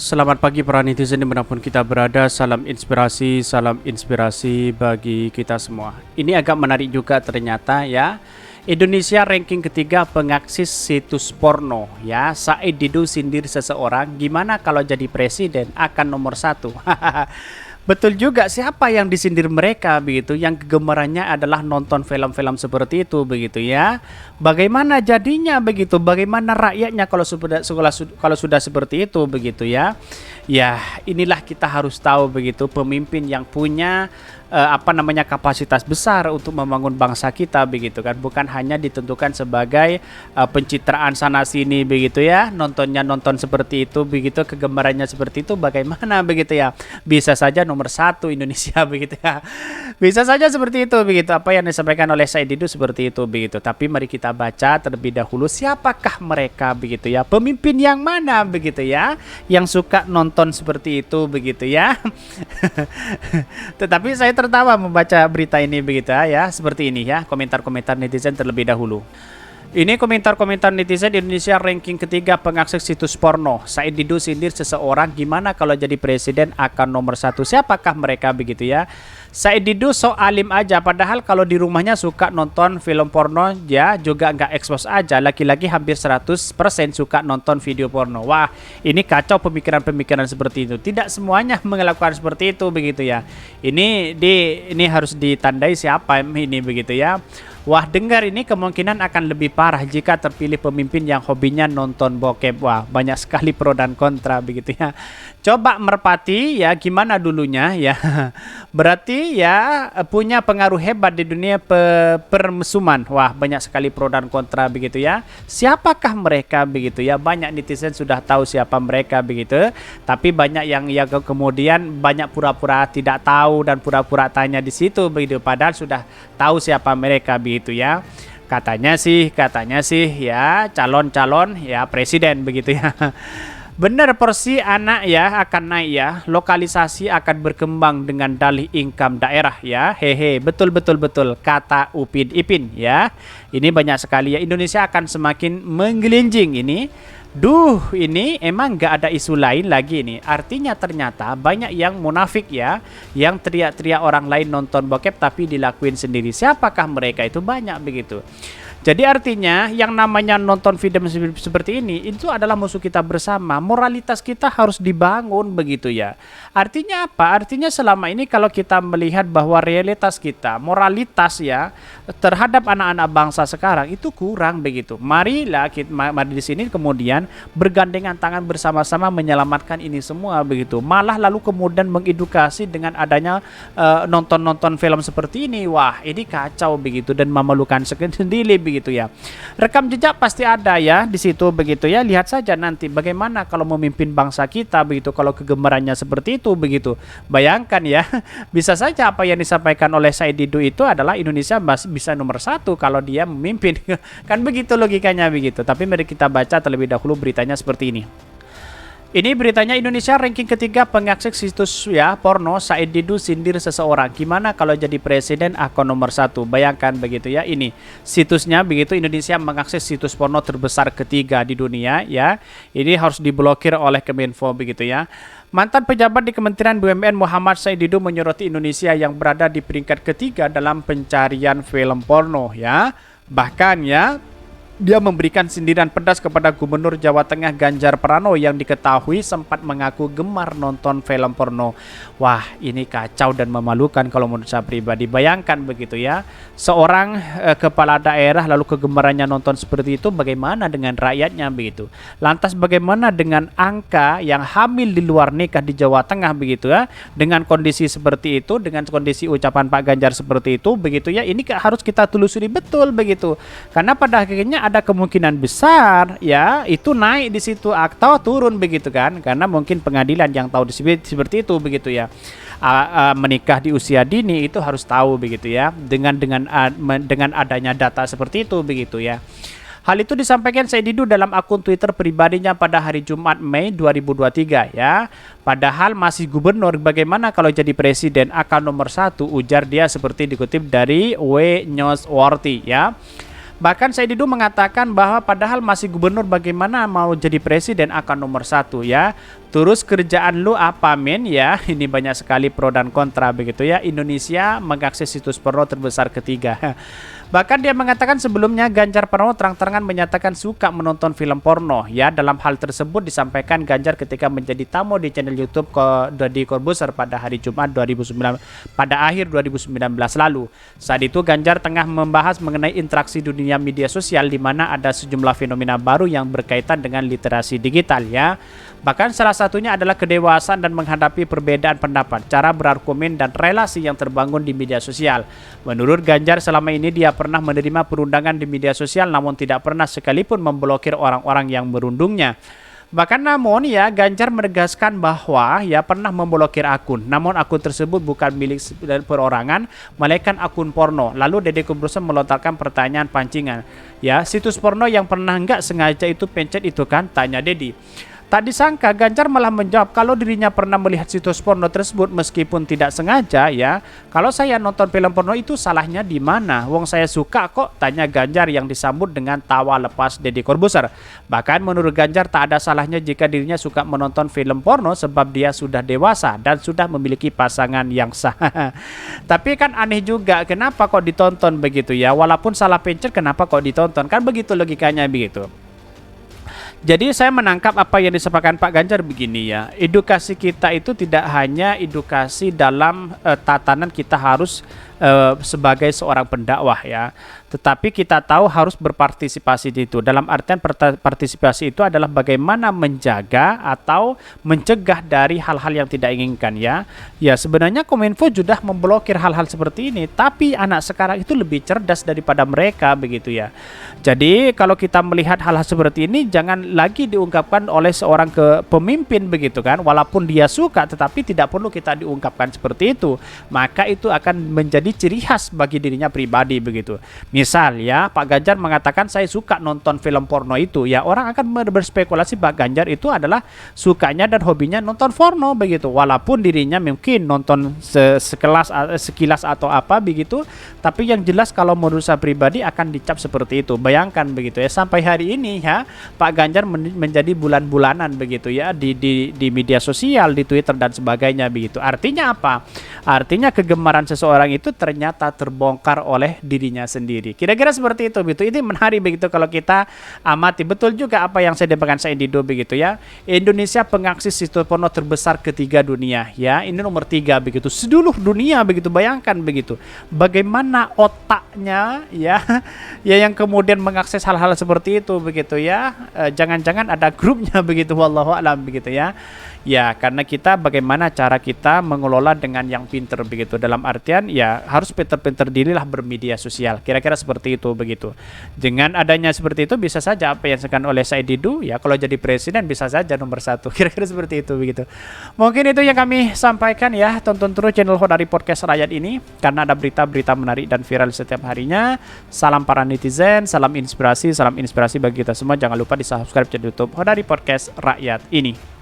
Selamat pagi para netizen dimanapun kita berada. Salam inspirasi bagi kita semua. Ini agak menarik juga ternyata ya. Indonesia ranking ketiga pengakses situs porno ya. Said Didu sindir seseorang, gimana kalau jadi presiden akan nomor satu. Betul juga, siapa yang disindir mereka begitu, yang kegemarannya adalah nonton film-film seperti itu begitu ya. Bagaimana jadinya begitu, bagaimana rakyatnya kalau sudah seperti itu begitu ya. Ya, inilah kita harus tahu begitu, pemimpin yang punya kapasitas besar untuk membangun bangsa kita begitu kan, bukan hanya ditentukan sebagai pencitraan sana sini begitu ya, nonton seperti itu begitu, kegemarannya seperti itu, bagaimana begitu ya, bisa saja nomor satu Indonesia begitu ya, bisa saja seperti itu begitu, apa yang disampaikan oleh Said Didu seperti itu begitu. Tapi mari kita baca terlebih dahulu siapakah mereka begitu ya, pemimpin yang mana begitu ya, yang suka nonton seperti itu begitu ya. Tetapi saya tertawa membaca berita ini begitu ya, seperti ini ya, komentar-komentar netizen terlebih dahulu. Ini komentar-komentar netizen. Indonesia ranking ketiga pengakses situs porno. Said Didu sindir seseorang, gimana kalau jadi presiden akan nomor satu. Siapakah mereka begitu ya? Said Didu so alim aja, padahal kalau di rumahnya suka nonton film porno ya, juga nggak expose aja. Laki-laki hampir 100% suka nonton video porno. Wah, ini kacau pemikiran-pemikiran seperti itu. Tidak semuanya melakukan seperti itu begitu ya. Ini harus ditandai siapa ini begitu ya. Wah, dengar ini kemungkinan akan lebih parah jika terpilih pemimpin yang hobinya nonton bokep. Wah, banyak sekali pro dan kontra begitu ya. Coba merpati ya, gimana dulunya ya. Berarti ya punya pengaruh hebat di dunia permesuman. Wah, banyak sekali pro dan kontra begitu ya. Siapakah mereka begitu ya? Banyak netizen sudah tahu siapa mereka begitu. Tapi banyak yang ya kemudian banyak pura-pura tidak tahu dan pura-pura tanya di situ begitu. Padahal sudah tahu siapa mereka begitu ya. Katanya sih ya calon ya presiden begitu ya. Benar, porsi anak ya akan naik ya, lokalisasi akan berkembang dengan dalih income daerah ya. Hehe, betul kata Upin Ipin ya. Ini banyak sekali ya, Indonesia akan semakin menggelinjing ini. Duh, ini emang gak ada isu lain lagi nih. Artinya ternyata banyak yang munafik ya, yang teriak-teriak orang lain nonton bokep tapi dilakuin sendiri. Siapakah mereka? Itu banyak begitu. Jadi artinya yang namanya nonton film seperti ini itu adalah musuh kita bersama. Moralitas kita harus dibangun begitu ya. Artinya apa? Artinya selama ini kalau kita melihat bahwa realitas kita, moralitas ya terhadap anak-anak bangsa sekarang itu kurang begitu. Mari di sini kemudian bergandengan tangan bersama-sama menyelamatkan ini semua begitu. Malah lalu kemudian mengedukasi dengan adanya nonton film seperti ini. Wah, ini kacau begitu dan memalukan sendiri begitu ya. Rekam jejak pasti ada ya di situ begitu ya. Lihat saja nanti bagaimana kalau memimpin bangsa kita begitu, kalau kegemarannya seperti itu begitu. Bayangkan ya, bisa saja apa yang disampaikan oleh Said Didu itu adalah Indonesia masih bisa nomor satu kalau dia memimpin. Kan begitu logikanya begitu. Tapi mari kita baca terlebih dahulu beritanya seperti ini. Ini beritanya, Indonesia ranking ketiga pengakses situs ya porno. Said Didu sindir seseorang, gimana kalau jadi presiden akan nomor satu. Bayangkan begitu ya, ini situsnya begitu. Indonesia mengakses situs porno terbesar ketiga di dunia ya. Ini harus diblokir oleh Kemenfo begitu ya. Mantan pejabat di Kementerian BUMN Muhammad Said Didu menyoroti Indonesia yang berada di peringkat ketiga dalam pencarian film porno ya. Bahkan ya, dia memberikan sindiran pedas kepada Gubernur Jawa Tengah Ganjar Pranowo yang diketahui sempat mengaku gemar nonton film porno. Wah, ini kacau dan memalukan kalau menurut saya pribadi. Bayangkan begitu ya, seorang kepala daerah lalu kegemarannya nonton seperti itu, bagaimana dengan rakyatnya begitu. Lantas bagaimana dengan angka yang hamil di luar nikah di Jawa Tengah begitu ya, dengan kondisi seperti itu, dengan kondisi ucapan Pak Ganjar seperti itu begitu ya. Ini harus kita telusuri betul begitu, karena pada akhirnya ada kemungkinan besar ya itu naik di situ atau turun begitu kan, karena mungkin pengadilan yang tahu seperti itu begitu ya. Menikah di usia dini itu harus tahu begitu ya, dengan adanya data seperti itu begitu ya. Hal itu disampaikan Said Didu dalam akun Twitter pribadinya pada hari Jumat Mei 2023 ya. Padahal masih gubernur, bagaimana kalau jadi presiden akan nomor satu, ujar dia seperti dikutip dari W Newsworthy ya. Bahkan Said Didu mengatakan bahwa padahal masih gubernur bagaimana mau jadi presiden akan nomor 1 ya. Terus kerjaan lu apa men ya? Ini banyak sekali pro dan kontra begitu ya. Indonesia mengakses situs porno terbesar ketiga. Bahkan dia mengatakan sebelumnya Ganjar Pranowo terang-terangan menyatakan suka menonton film porno ya. Dalam hal tersebut disampaikan Ganjar ketika menjadi tamu di channel YouTube Deddy Corbuzier pada hari Jumat 2009 pada akhir 2019 lalu. Saat itu Ganjar tengah membahas mengenai interaksi dunia media sosial di mana ada sejumlah fenomena baru yang berkaitan dengan literasi digital ya. Bahkan salah satunya adalah kedewasaan dan menghadapi perbedaan pendapat, cara berargumen dan relasi yang terbangun di media sosial. Menurut Ganjar selama ini dia pernah menerima perundangan di media sosial namun tidak pernah sekalipun memblokir orang-orang yang merundungnya. Bahkan namun ya Ganjar menegaskan bahwa ya pernah memblokir akun, namun akun tersebut bukan milik perorangan, melainkan akun porno. Lalu Deddy Corbuzier melontarkan pertanyaan pancingan, ya situs porno yang pernah nggak sengaja itu pencet itu kan? Tanya Deddy. Tak disangka Ganjar malah menjawab kalau dirinya pernah melihat situs porno tersebut meskipun tidak sengaja ya. Kalau saya nonton film porno itu salahnya di mana? Wong saya suka kok, tanya Ganjar yang disambut dengan tawa lepas Deddy Corbuzier. Bahkan menurut Ganjar tak ada salahnya jika dirinya suka menonton film porno sebab dia sudah dewasa dan sudah memiliki pasangan yang sah. Tapi kan aneh juga kenapa kok ditonton begitu ya? Walaupun salah pencet kenapa kok ditonton? Kan begitu logikanya begitu. Jadi saya menangkap apa yang disampaikan Pak Ganjar begini ya. Edukasi kita itu tidak hanya edukasi dalam tatanan kita harus sebagai seorang pendakwah ya, tetapi kita tahu harus berpartisipasi di itu. Dalam artian partisipasi itu adalah bagaimana menjaga atau mencegah dari hal-hal yang tidak inginkan ya. Ya sebenarnya Kominfo sudah memblokir hal-hal seperti ini, tapi anak sekarang itu lebih cerdas daripada mereka begitu ya. Jadi kalau kita melihat hal-hal seperti ini jangan lagi diungkapkan oleh seorang pemimpin begitu kan. Walaupun dia suka tetapi tidak perlu kita diungkapkan seperti itu. Maka itu akan menjadi ciri khas bagi dirinya pribadi begitu. Misal ya Pak Ganjar mengatakan saya suka nonton film porno itu ya, orang akan berspekulasi Pak Ganjar itu adalah sukanya dan hobinya nonton porno begitu. Walaupun dirinya mungkin nonton sekilas atau apa begitu, tapi yang jelas kalau menurut saya pribadi akan dicap seperti itu. Bayangkan begitu ya sampai hari ini ya Pak Ganjar menjadi bulan-bulanan begitu ya di media sosial, di Twitter dan sebagainya begitu. Artinya apa? Artinya kegemaran seseorang itu ternyata terbongkar oleh dirinya sendiri. Kira-kira seperti itu begitu. Ini menarik begitu kalau kita amati. Betul juga apa yang saya dapatkan Said Didu begitu ya. Indonesia pengakses situs porno terbesar ketiga dunia ya. Ini nomor 3 begitu. Seluruh dunia begitu. Bayangkan begitu. Bagaimana otaknya ya yang kemudian mengakses hal-hal seperti itu begitu ya. Jangan-jangan ada grupnya begitu wallahu alam begitu ya. Ya, karena kita bagaimana cara kita mengelola dengan yang pinter begitu. Dalam artian ya harus pinter-pinter dirilah bermedia sosial. Kira-kira seperti itu begitu. Dengan adanya seperti itu bisa saja apa yang disampaikan oleh Said Didu ya kalau jadi presiden bisa saja nomor 1. Kira-kira seperti itu begitu. Mungkin itu yang kami sampaikan ya. Tonton terus channel Hodari Podcast Rakyat ini karena ada berita-berita menarik dan viral setiap harinya. Salam para netizen, salam inspirasi bagi kita semua. Jangan lupa di subscribe channel YouTube Hodari Podcast Rakyat ini.